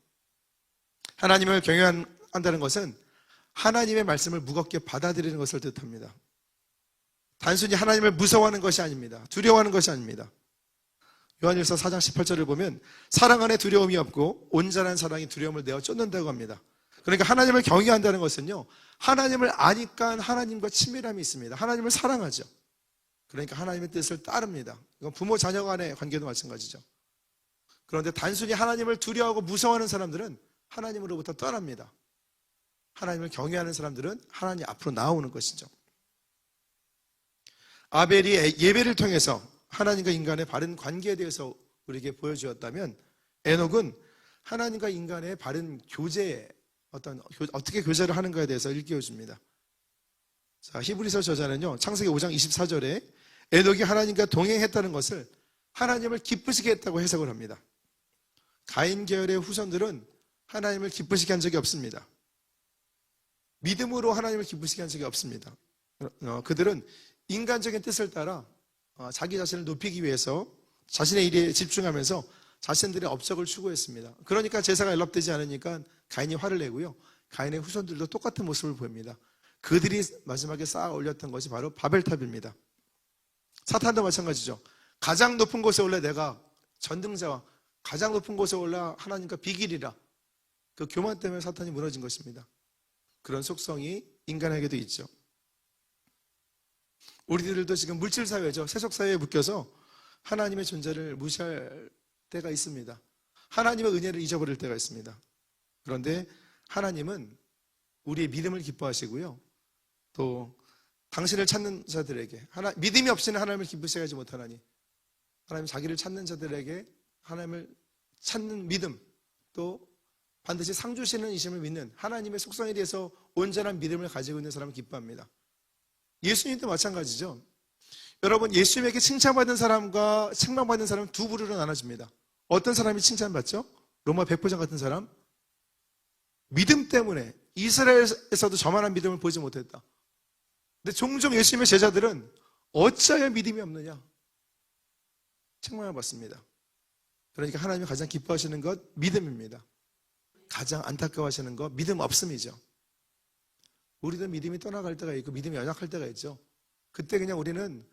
하나님을 경외한다는 것은 하나님의 말씀을 무겁게 받아들이는 것을 뜻합니다. 단순히 하나님을 무서워하는 것이 아닙니다. 두려워하는 것이 아닙니다. 요한일서 4장 18절을 보면 사랑 안에 두려움이 없고 온전한 사랑이 두려움을 내어 쫓는다고 합니다. 그러니까 하나님을 경외한다는 것은요, 하나님을 아니까 하나님과 친밀함이 있습니다. 하나님을 사랑하죠. 그러니까 하나님의 뜻을 따릅니다. 이건 부모 자녀 간의 관계도 마찬가지죠. 그런데 단순히 하나님을 두려워하고 무서워하는 사람들은 하나님으로부터 떠납니다. 하나님을 경외하는 사람들은 하나님 앞으로 나오는 것이죠. 아벨이 예배를 통해서 하나님과 인간의 바른 관계에 대해서 우리에게 보여주었다면, 에녹은 하나님과 인간의 바른 교제에 어떻게 교제를 하는가에 대해서 일깨워줍니다. 자, 히브리서 저자는요, 창세기 5장 24절에 에녹이 하나님과 동행했다는 것을 하나님을 기쁘시게 했다고 해석을 합니다. 가인 계열의 후손들은 하나님을 기쁘시게 한 적이 없습니다. 믿음으로 하나님을 기쁘시게 한 적이 없습니다. 그들은 인간적인 뜻을 따라 자기 자신을 높이기 위해서 자신의 일에 집중하면서 자신들의 업적을 추구했습니다. 그러니까 제사가 연락되지 않으니까 가인이 화를 내고요, 가인의 후손들도 똑같은 모습을 보입니다. 그들이 마지막에 쌓아 올렸던 것이 바로 바벨탑입니다. 사탄도 마찬가지죠. 가장 높은 곳에 올라 내가 전등자와 가장 높은 곳에 올라 하나님과 비기리라, 그 교만 때문에 사탄이 무너진 것입니다. 그런 속성이 인간에게도 있죠. 우리들도 지금 물질사회죠. 세속사회에 묶여서 하나님의 존재를 무시할 때가 있습니다. 하나님의 은혜를 잊어버릴 때가 있습니다. 그런데 하나님은 우리의 믿음을 기뻐하시고요, 또 당신을 찾는 자들에게, 믿음이 없이는 하나님을 기쁘시게 하지 못하나니, 하나님 자기를 찾는 자들에게 하나님을 찾는 믿음, 또 반드시 상 주시는 이심을 믿는 하나님의 속성에 대해서 온전한 믿음을 가지고 있는 사람을 기뻐합니다. 예수님도 마찬가지죠. 여러분, 예수님에게 칭찬받은 사람과 책망받는 사람은 두 부류로 나눠집니다. 어떤 사람이 칭찬받죠? 로마 백부장 같은 사람? 믿음 때문에 이스라엘에서도 저만한 믿음을 보지 못했다. 근데 종종 예수님의 제자들은 어찌하여 믿음이 없느냐? 책망을 받습니다. 그러니까 하나님이 가장 기뻐하시는 것, 믿음입니다. 가장 안타까워하시는 것, 믿음 없음이죠. 우리도 믿음이 떠나갈 때가 있고 믿음이 연약할 때가 있죠. 그때 그냥 우리는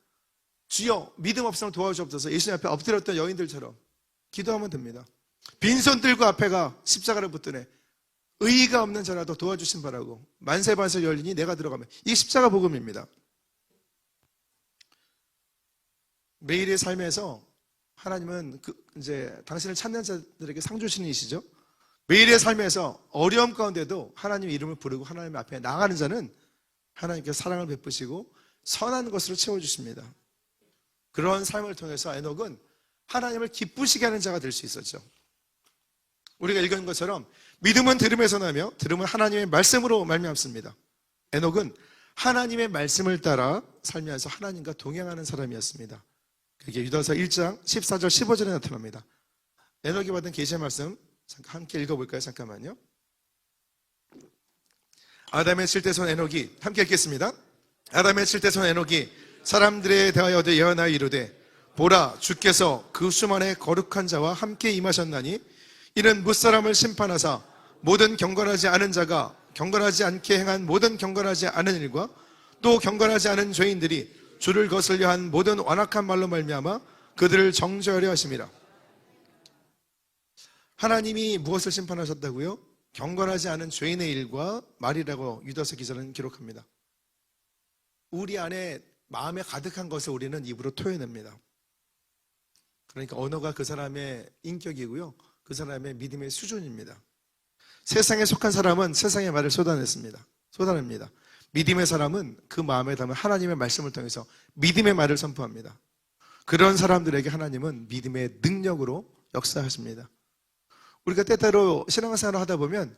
주여 믿음 없으면 도와주옵소서, 예수님 앞에 엎드렸던 여인들처럼 기도하면 됩니다. 빈손 들고 앞에가 십자가를 붙드네, 의의가 없는 자라도 도와주신 바라고 만세반세 열리니 내가 들어가면, 이게 십자가 복음입니다. 매일의 삶에서 하나님은 이제 당신을 찾는 자들에게 상 주시는 이시죠. 매일의 삶에서 어려움 가운데도 하나님의 이름을 부르고 하나님 앞에 나가는 자는 하나님께 사랑을 베푸시고 선한 것으로 채워주십니다. 그런 삶을 통해서 에녹은 하나님을 기쁘시게 하는 자가 될 수 있었죠. 우리가 읽은 것처럼 믿음은 들음에서 나며 들음은 하나님의 말씀으로 말미암습니다. 에녹은 하나님의 말씀을 따라 살면서 하나님과 동행하는 사람이었습니다. 그게 유다서 1장 14절 15절에 나타납니다. 에녹이 받은 계시의 말씀 잠깐 함께 읽어볼까요? 잠깐만요. 아담의 칠대손 에녹이, 함께 읽겠습니다. 아담의 칠대손 에녹이 사람들에 대하여 예언하여 이르되, 보라, 주께서 그 수만의 거룩한 자와 함께 임하셨나니 이는 무사람을 심판하사 모든 경건하지 않은 자가 경건하지 않게 행한 모든 경건하지 않은 일과 또 경건하지 않은 죄인들이 주를 거슬려 한 모든 완악한 말로 말미암아 그들을 정죄하려 하심이라. 하나님이 무엇을 심판하셨다고요? 경건하지 않은 죄인의 일과 말이라고 유다서 기자는 기록합니다. 우리 안에 마음에 가득한 것을 우리는 입으로 토해냅니다. 그러니까 언어가 그 사람의 인격이고요, 그 사람의 믿음의 수준입니다. 세상에 속한 사람은 세상의 말을 쏟아냅니다. 믿음의 사람은 그 마음에 담은 하나님의 말씀을 통해서 믿음의 말을 선포합니다. 그런 사람들에게 하나님은 믿음의 능력으로 역사하십니다. 우리가 때때로 신앙생활을 하다 보면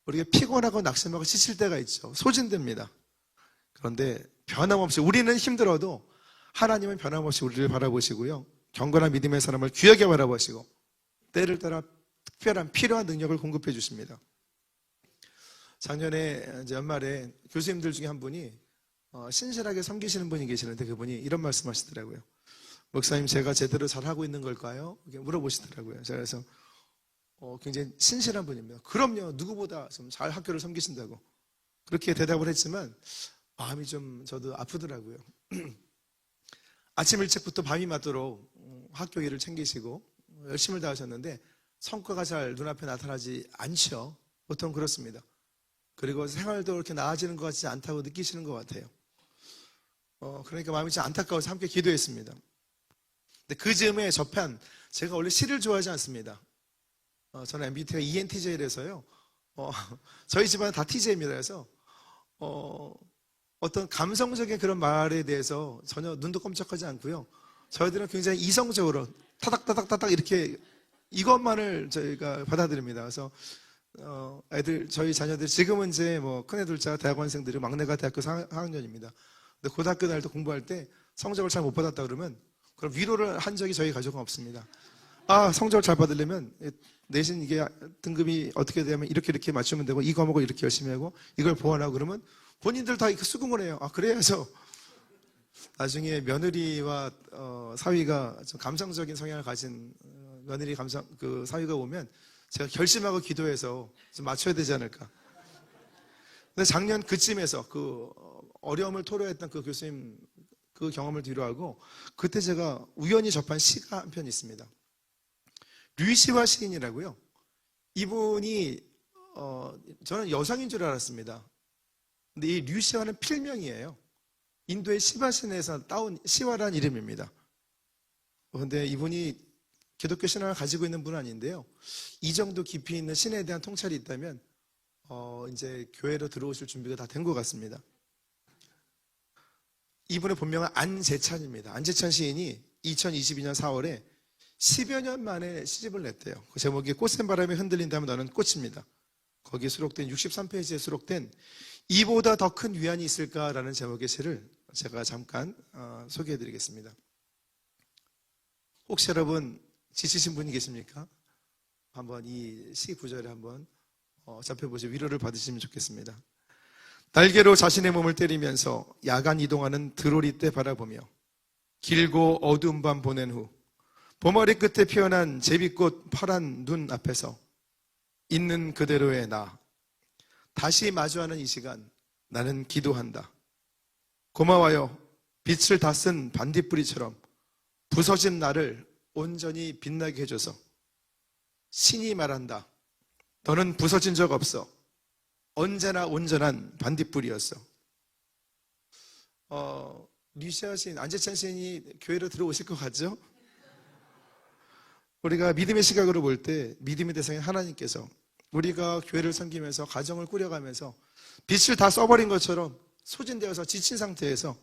우리가 피곤하고 낙심하고 지칠 때가 있죠. 소진됩니다. 그런데 변함없이, 우리는 힘들어도 하나님은 변함없이 우리를 바라보시고요, 경건한 믿음의 사람을 귀하게 바라보시고 때를 따라 특별한 필요한 능력을 공급해 주십니다. 작년에 이제 연말에 교수님들 중에 한 분이 신실하게 섬기시는 분이 계시는데 그분이 이런 말씀 하시더라고요. 목사님, 제가 제대로 잘하고 있는 걸까요? 이렇게 물어보시더라고요. 제가 그래서 굉장히 신실한 분입니다. 그럼요, 누구보다 좀 잘 학교를 섬기신다고 그렇게 대답을 했지만 마음이 좀 저도 아프더라고요. 아침 일찍부터 밤이 맞도록 학교 일을 챙기시고 열심을 다하셨는데 성과가 잘 눈앞에 나타나지 않죠. 보통 그렇습니다. 그리고 생활도 그렇게 나아지는 것 같지 않다고 느끼시는 것 같아요. 그러니까 마음이 좀 안타까워서 함께 기도했습니다. 근데 그 즈음에 접한, 제가 원래 시를 좋아하지 않습니다. 저는 MBTI가 ENTJ라서요. 저희 집안은 다 TJ입니다. 그래서 어떤 감성적인 그런 말에 대해서 전혀 눈도 깜짝하지 않고요. 저희들은 굉장히 이성적으로 타닥타닥타닥 이렇게 이것만을 저희가 받아들입니다. 그래서 저희 자녀들 지금은 이제 뭐 큰애 둘째가 대학원생들이, 막내가 대학교 4학년입니다. 근데 고등학교 다닐 때 공부할 때 성적을 잘 못 받았다 그러면 그럼 위로를 한 적이 저희 가족은 없습니다. 성적을 잘 받으려면 내신 이게 등급이 어떻게 되면 이렇게 맞추면 되고 이 과목을 이렇게 열심히 하고 이걸 보완하고 그러면 본인들 다 수긍을 해요. 그래 해서 나중에 며느리와 사위가 좀 감성적인 성향을 가진 며느리 사위가 오면 제가 결심하고 기도해서 좀 맞춰야 되지 않을까. 근데 작년 그쯤에서 그 어려움을 토로했던 그 교수님 그 경험을 뒤로하고 그때 제가 우연히 접한 시가 한 편 있습니다. 류시화 시인이라고요. 이분이 저는 여성인 줄 알았습니다. 근데 이 류시화는 필명이에요. 인도의 시바신에서 따온 시화라는 이름입니다. 그런데 이분이 기독교 신앙을 가지고 있는 분은 아닌데요. 이 정도 깊이 있는 신에 대한 통찰이 있다면 이제 교회로 들어오실 준비가 다 된 것 같습니다. 이분의 본명은 안재찬입니다. 안재찬 시인이 2022년 4월에 10여 년 만에 시집을 냈대요. 그 제목이 꽃샘 바람에 흔들린다면 너는 꽃입니다. 거기에 수록된 63페이지에 수록된 이보다 더 큰 위안이 있을까라는 제목의 시를 제가 잠깐 소개해드리겠습니다. 혹시 여러분 지치신 분이 계십니까? 한번 이 시 구절에 한번 접해보시고 위로를 받으시면 좋겠습니다. 날개로 자신의 몸을 때리면서 야간 이동하는 드로리 때 바라보며 길고 어두운 밤 보낸 후 봄머리 끝에 피어난 제비꽃 파란 눈 앞에서 있는 그대로의 나 다시 마주하는 이 시간 나는 기도한다. 고마워요. 빛을 다 쓴 반딧불이처럼 부서진 나를 온전히 빛나게 해줘서. 신이 말한다. 너는 부서진 적 없어. 언제나 온전한 반딧불이었어. 류시아 시인, 안재찬 시인이 교회로 들어오실 것 같죠? 우리가 믿음의 시각으로 볼 때 믿음의 대상인 하나님께서 우리가 교회를 섬기면서 가정을 꾸려가면서 빛을 다 써버린 것처럼 소진되어서 지친 상태에서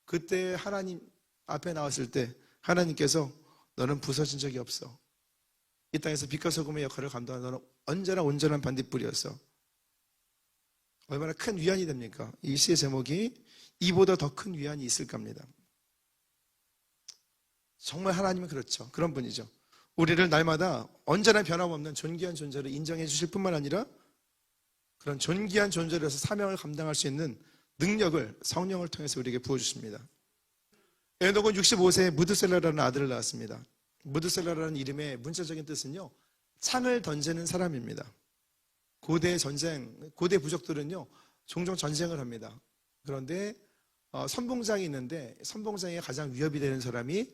그때 하나님 앞에 나왔을 때 하나님께서 너는 부서진 적이 없어. 이 땅에서 빛과 소금의 역할을 감당한 너는 언제나 온전한 반딧불이었어. 얼마나 큰 위안이 됩니까? 이 시의 제목이 이보다 더 큰 위안이 있을까 합니다. 정말 하나님은 그렇죠. 그런 분이죠. 우리를 날마다 언제나 변함없는 존귀한 존재로 인정해 주실 뿐만 아니라 그런 존귀한 존재로서 사명을 감당할 수 있는 능력을 성령을 통해서 우리에게 부어주십니다. 에녹은 65세에 무드셀라라는 아들을 낳았습니다. 무드셀라라는 이름의 문자적인 뜻은요, 창을 던지는 사람입니다. 고대 부족들은요, 종종 전쟁을 합니다. 그런데 선봉장이 있는데 선봉장에 가장 위협이 되는 사람이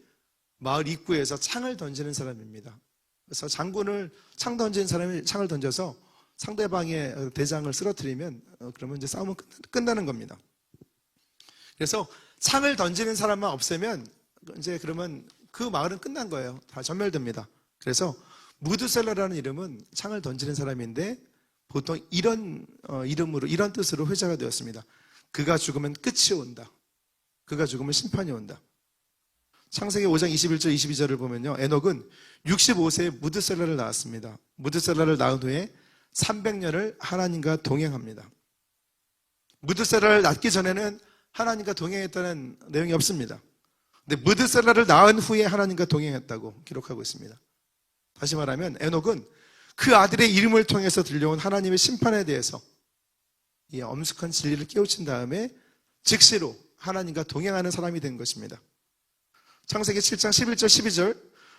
마을 입구에서 창을 던지는 사람입니다. 그래서 장군을 창 던지는 사람이 창을 던져서 상대방의 대장을 쓰러뜨리면 그러면 이제 싸움은 끝나는 겁니다. 그래서 창을 던지는 사람만 없애면 이제 그러면 그 마을은 끝난 거예요. 다 전멸됩니다. 그래서 무드셀라라는 이름은 창을 던지는 사람인데 보통 이런 이름으로 이런 뜻으로 회자가 되었습니다. 그가 죽으면 끝이 온다. 그가 죽으면 심판이 온다. 창세기 5장 21절 22절을 보면요, 에녹은 65세에 무드셀라를 낳았습니다. 무드셀라를 낳은 후에 300년을 하나님과 동행합니다. 무드셀라를 낳기 전에는 하나님과 동행했다는 내용이 없습니다. 근데 무드셀라를 낳은 후에 하나님과 동행했다고 기록하고 있습니다. 다시 말하면 에녹은 그 아들의 이름을 통해서 들려온 하나님의 심판에 대해서 이 엄숙한 진리를 깨우친 다음에 즉시로 하나님과 동행하는 사람이 된 것입니다. 창세기 7장 11절 12절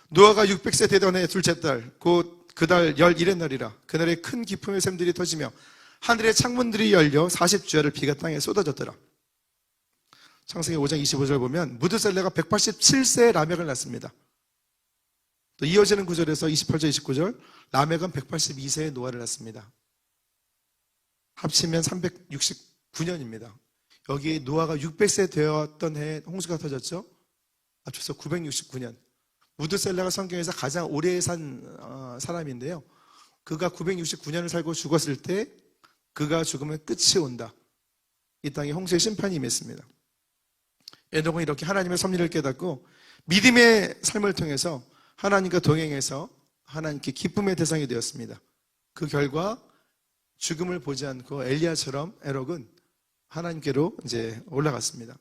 노아가 600세 되던 해 둘째 달 곧 그달 11의 날이라 그날에 큰 기품의 샘들이 터지며 하늘의 창문들이 열려 40주야를 비가 땅에 쏟아졌더라. 창세기 5장 25절 보면 무드셀라가 187세에 라멕을 낳습니다. 또 이어지는 구절에서 28절 29절 라멕은 182세에 노아를 낳습니다. 합치면 369년입니다. 여기 노아가 600세 되었던 해에 홍수가 터졌죠. 합쳐서 969년. 무드셀라가 성경에서 가장 오래 산 사람인데요. 그가 969년을 살고 죽었을 때 그가 죽으면 끝이 온다. 이 땅에 홍수의 심판이 임했습니다. 에녹은 이렇게 하나님의 섭리를 깨닫고 믿음의 삶을 통해서 하나님과 동행해서 하나님께 기쁨의 대상이 되었습니다. 그 결과 죽음을 보지 않고 엘리야처럼 에녹은 하나님께로 이제 올라갔습니다.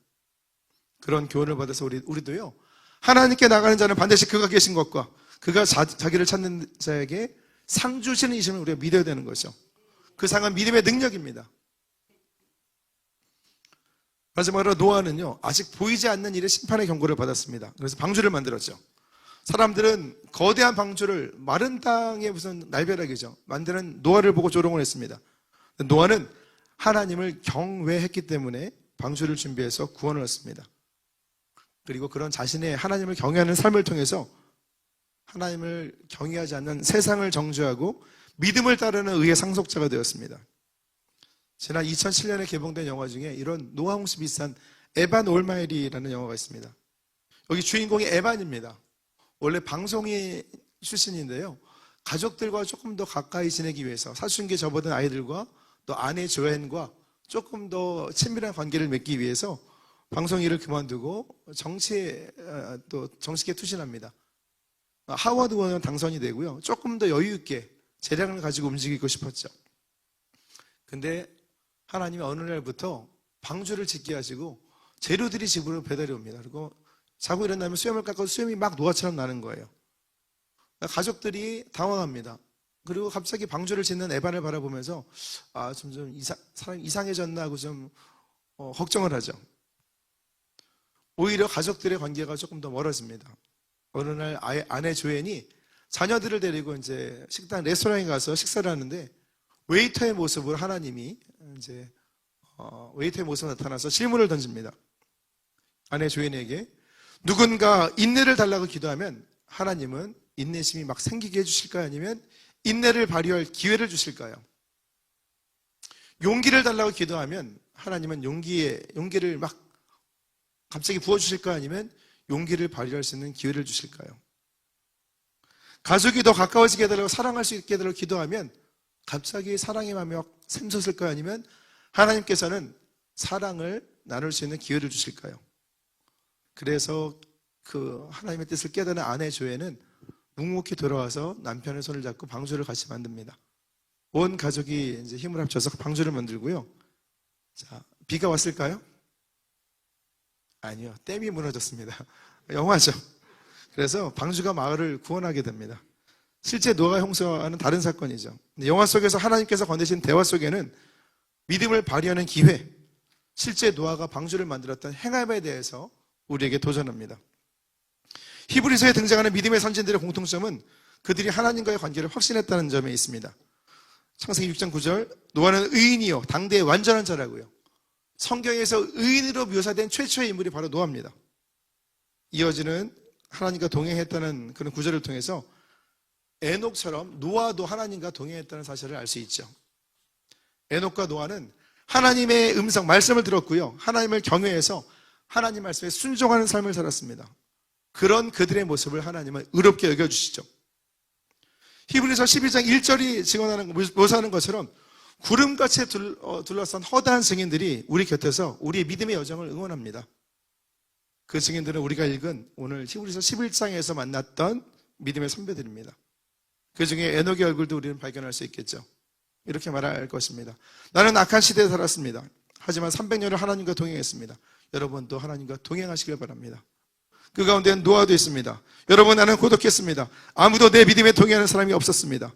그런 교훈을 받아서 우리도요, 하나님께 나가는 자는 반드시 그가 계신 것과 그가 자기를 찾는 자에게 상 주시는 이심을 우리가 믿어야 되는 거죠. 그 상은 믿음의 능력입니다. 마지막으로 노아는요, 아직 보이지 않는 일의 심판의 경고를 받았습니다. 그래서 방주를 만들었죠. 사람들은 거대한 방주를 마른 땅에 무슨 날벼락이죠. 만드는 노아를 보고 조롱을 했습니다. 노아는 하나님을 경외했기 때문에 방주를 준비해서 구원을 얻습니다. 그리고 그런 자신의 하나님을 경외하는 삶을 통해서 하나님을 경외하지 않는 세상을 정죄하고 믿음을 따르는 의의 상속자가 되었습니다. 지난 2007년에 개봉된 영화 중에 이런 노아 홍수 비슷한 에반 올마이리라는 영화가 있습니다. 여기 주인공이 에반입니다. 원래 방송인 출신인데요. 가족들과 조금 더 가까이 지내기 위해서 사춘기에 접어든 아이들과 또 아내 조앤과 조금 더 친밀한 관계를 맺기 위해서 방송 일을 그만두고 정치계 투신합니다. 하워드 의원 당선이 되고요. 조금 더 여유 있게 재량을 가지고 움직이고 싶었죠. 근데 하나님이 어느 날부터 방주를 짓게 하시고 재료들이 집으로 배달이 옵니다. 그리고 자고 일어나면 수염을 깎아서 수염이 막 노아처럼 나는 거예요. 가족들이 당황합니다. 그리고 갑자기 방주를 짓는 에반을 바라보면서 점점 사람이 이상해졌나 하고 좀 걱정을 하죠. 오히려 가족들의 관계가 조금 더 멀어집니다. 어느 날 아내 조앤이 자녀들을 데리고 이제 식당 레스토랑에 가서 식사를 하는데 웨이터의 모습으로 하나님이 이제 웨이터의 모습으로 나타나서 질문을 던집니다. 아내 조앤에게 누군가 인내를 달라고 기도하면 하나님은 인내심이 막 생기게 해주실까요? 아니면 인내를 발휘할 기회를 주실까요? 용기를 달라고 기도하면 하나님은 용기를 막 갑자기 부어주실까요? 아니면 용기를 발휘할 수 있는 기회를 주실까요? 가족이 더 가까워지게 해달라고 사랑할 수 있게 해달라고 기도하면 갑자기 사랑의 마음이 막 샘솟을까요? 아니면 하나님께서는 사랑을 나눌 수 있는 기회를 주실까요? 그래서 그 하나님의 뜻을 깨닫는 아내 조앤은 묵묵히 돌아와서 남편의 손을 잡고 방주를 같이 만듭니다. 온 가족이 이제 힘을 합쳐서 방주를 만들고요. 자, 비가 왔을까요? 아니요. 댐이 무너졌습니다. 영화죠. 그래서 방주가 마을을 구원하게 됩니다. 실제 노아 홍수와는 다른 사건이죠. 영화 속에서 하나님께서 건네신 대화 속에는 믿음을 발휘하는 기회, 실제 노아가 방주를 만들었던 행함에 대해서 우리에게 도전합니다. 히브리서에 등장하는 믿음의 선진들의 공통점은 그들이 하나님과의 관계를 확신했다는 점에 있습니다. 창세기 6장 9절, 노아는 의인이요 당대의 완전한 자라고요. 성경에서 의인으로 묘사된 최초의 인물이 바로 노아입니다. 이어지는 하나님과 동행했다는 그런 구절을 통해서 에녹처럼 노아도 하나님과 동행했다는 사실을 알 수 있죠. 에녹과 노아는 하나님의 음성, 말씀을 들었고요. 하나님을 경외해서 하나님 말씀에 순종하는 삶을 살았습니다. 그런 그들의 모습을 하나님은 의롭게 여겨주시죠. 히브리서 12장 1절이 묘사하는 것처럼 구름같이 둘러싼 허다한 증인들이 우리 곁에서 우리의 믿음의 여정을 응원합니다. 그 증인들은 우리가 읽은 오늘 히브리서 11장에서 만났던 믿음의 선배들입니다. 그 중에 에녹의 얼굴도 우리는 발견할 수 있겠죠. 이렇게 말할 것입니다. 나는 악한 시대에 살았습니다. 하지만 300년을 하나님과 동행했습니다. 여러분도 하나님과 동행하시길 바랍니다. 그 가운데는 노아도 있습니다. 여러분, 나는 고독했습니다. 아무도 내 믿음에 동의하는 사람이 없었습니다.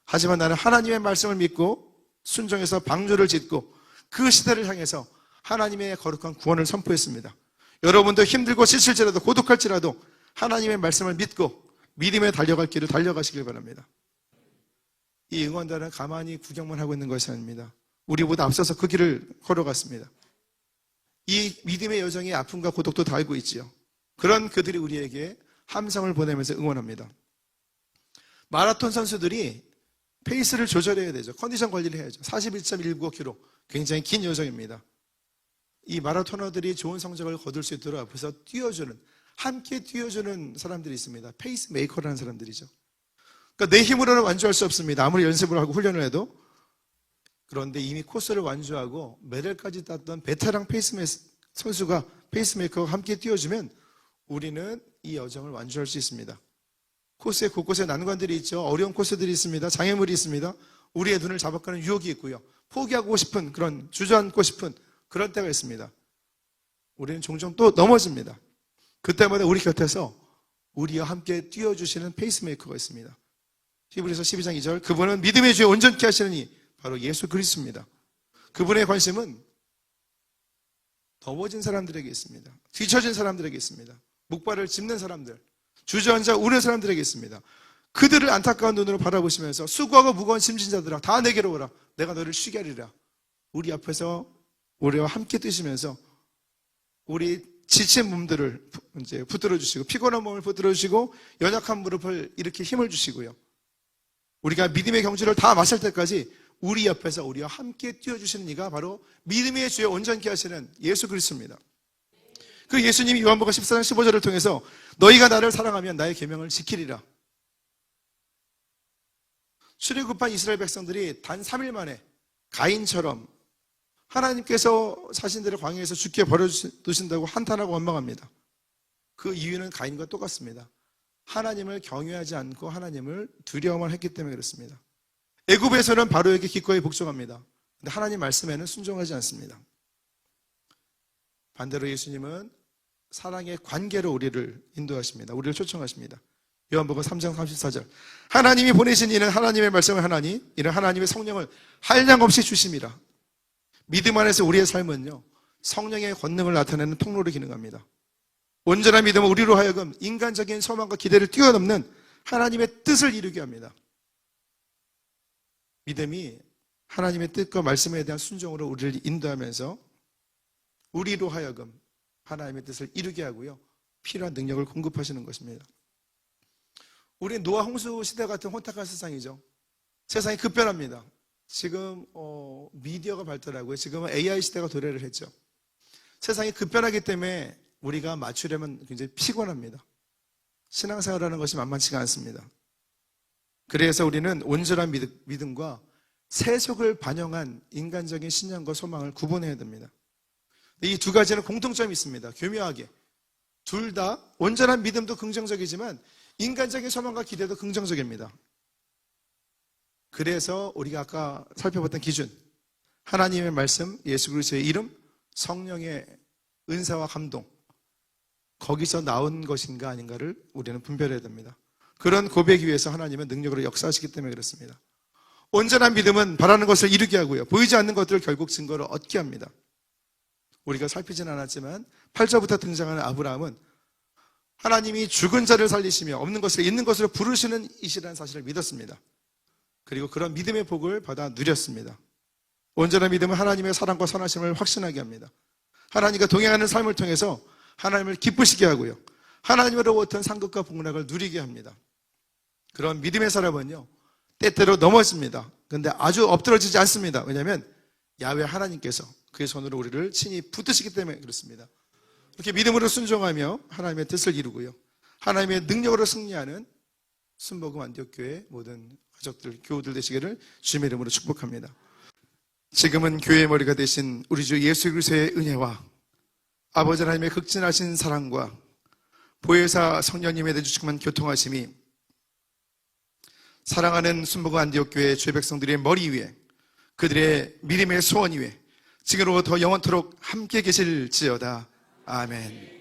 하지만 나는 하나님의 말씀을 믿고 순종해서 방주를 짓고 그 시대를 향해서 하나님의 거룩한 구원을 선포했습니다. 여러분도 힘들고 지칠지라도 고독할지라도 하나님의 말씀을 믿고 믿음에 달려갈 길을 달려가시길 바랍니다. 이 응원단은 가만히 구경만 하고 있는 것이 아닙니다. 우리보다 앞서서 그 길을 걸어갔습니다. 이 믿음의 여정의 아픔과 고독도 다 알고 있지요. 그런 그들이 우리에게 함성을 보내면서 응원합니다. 마라톤 선수들이 페이스를 조절해야 되죠. 컨디션 관리를 해야죠. 41.195km. 굉장히 긴 여정입니다. 이 마라토너들이 좋은 성적을 거둘 수 있도록 앞에서 뛰어주는, 함께 뛰어주는 사람들이 있습니다. 페이스 메이커라는 사람들이죠. 그러니까 내 힘으로는 완주할 수 없습니다. 아무리 연습을 하고 훈련을 해도. 그런데 이미 코스를 완주하고 메달까지 땄던 베테랑 선수가 페이스메이커가 함께 뛰어주면 우리는 이 여정을 완주할 수 있습니다. 코스에 곳곳에 난관들이 있죠. 어려운 코스들이 있습니다. 장애물이 있습니다. 우리의 눈을 잡아가는 유혹이 있고요. 포기하고 싶은 그런, 주저앉고 싶은 그런 때가 있습니다. 우리는 종종 또 넘어집니다. 그때마다 우리 곁에서 우리와 함께 뛰어주시는 페이스메이커가 있습니다. 히브리서 12장 2절, 그분은 믿음의 주에 온전케 하시는 이 바로 예수 그리스도입니다. 그분의 관심은 넘어진 사람들에게 있습니다. 뒤처진 사람들에게 있습니다. 목발을 짚는 사람들, 주저앉아 우는 사람들에게 있습니다. 그들을 안타까운 눈으로 바라보시면서 수고하고 무거운 짐진 자들아 다 내게로 오라. 내가 너를 쉬게 하리라. 우리 앞에서 우리와 함께 뛰시면서 우리 지친 몸들을 이제 붙들어 주시고, 피곤한 몸을 붙들어 주시고, 연약한 무릎을 이렇게 힘을 주시고요. 우리가 믿음의 경주를 다 마칠 때까지 우리 옆에서 우리와 함께 뛰어주시는 이가 바로 믿음의 주에 온전케 하시는 예수 그리스도입니다. 그 예수님이 요한복음 14장 15절을 통해서 너희가 나를 사랑하면 나의 계명을 지키리라. 출애굽한 이스라엘 백성들이 단 3일 만에 가인처럼 하나님께서 자신들을 광야에서 죽게 버려두신다고 한탄하고 원망합니다. 그 이유는 가인과 똑같습니다. 하나님을 경외하지 않고 하나님을 두려워만 했기 때문에 그렇습니다. 애굽에서는 바로에게 기꺼이 복종합니다. 근데 하나님 말씀에는 순종하지 않습니다. 반대로 예수님은 사랑의 관계로 우리를 인도하십니다. 우리를 초청하십니다. 요한복음 3장 34절, 하나님이 보내신 이는 하나님의 말씀을 하나니 이는 하나님의 성령을 한량없이 주심이라. 믿음 안에서 우리의 삶은요, 성령의 권능을 나타내는 통로로 기능합니다. 온전한 믿음은 우리로 하여금 인간적인 소망과 기대를 뛰어넘는 하나님의 뜻을 이루게 합니다. 믿음이 하나님의 뜻과 말씀에 대한 순종으로 우리를 인도하면서 우리로 하여금 하나님의 뜻을 이루게 하고요, 필요한 능력을 공급하시는 것입니다. 우리 노아 홍수 시대 같은 혼탁한 세상이죠. 세상이 급변합니다. 지금 미디어가 발달하고요, 지금은 AI 시대가 도래를 했죠. 세상이 급변하기 때문에 우리가 맞추려면 굉장히 피곤합니다. 신앙생활하는 것이 만만치가 않습니다. 그래서 우리는 온전한 믿음과 세속을 반영한 인간적인 신념과 소망을 구분해야 됩니다. 이 두 가지는 공통점이 있습니다. 교묘하게 둘 다 온전한 믿음도 긍정적이지만 인간적인 소망과 기대도 긍정적입니다. 그래서 우리가 아까 살펴봤던 기준, 하나님의 말씀, 예수 그리스도의 이름, 성령의 은사와 감동, 거기서 나온 것인가 아닌가를 우리는 분별해야 됩니다. 그런 고백이 위해서 하나님은 능력으로 역사하시기 때문에 그렇습니다. 온전한 믿음은 바라는 것을 이루게 하고요, 보이지 않는 것들을 결국 증거로 얻게 합니다. 우리가 살피진 않았지만 8절부터 등장하는 아브라함은 하나님이 죽은 자를 살리시며 없는 것을 있는 것으로 부르시는 이시라는 사실을 믿었습니다. 그리고 그런 믿음의 복을 받아 누렸습니다. 온전한 믿음은 하나님의 사랑과 선하심을 확신하게 합니다. 하나님과 동행하는 삶을 통해서 하나님을 기쁘시게 하고요, 하나님으로부터 상급과 복락을 누리게 합니다. 그런 믿음의 사람은요, 때때로 넘어집니다. 그런데 아주 엎드러지지 않습니다. 왜냐하면 야훼 하나님께서 그의 손으로 우리를 친히 붙드시기 때문에 그렇습니다. 이렇게 믿음으로 순종하며 하나님의 뜻을 이루고요, 하나님의 능력으로 승리하는 순복음 안디옥교회 모든 가족들, 교우들 되시기를 주님의 이름으로 축복합니다. 지금은 교회의 머리가 되신 우리 주 예수 그리스도의 은혜와 아버지 하나님의 극진하신 사랑과 보혜사 성령님에 대해 주시만 교통하심이 사랑하는 순복음 안디옥교회 주의 백성들의 머리 위에, 그들의 믿음의 소원 위에 지금으로부터 영원토록 함께 계실지어다. 아멘.